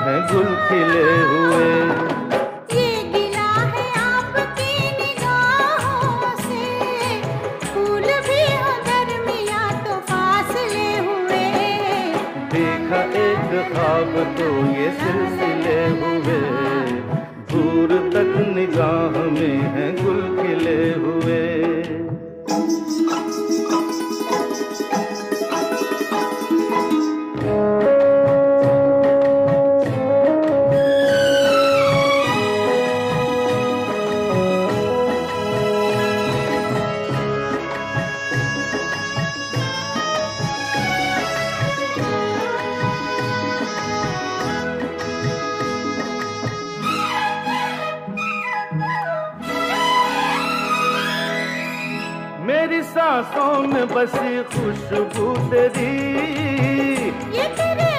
हैं गुल खिले हुए। ये गिला है आपकी निगाहों से, फूल भी हो दरमिया तो फासले हुए। देखा एक ख्वाब तो ये सिलसिले हुए, दूर तक निगाह में हैं गुल खिले हुए। मेरी सांसों में बसी खुशबू तेरी, ये तेरे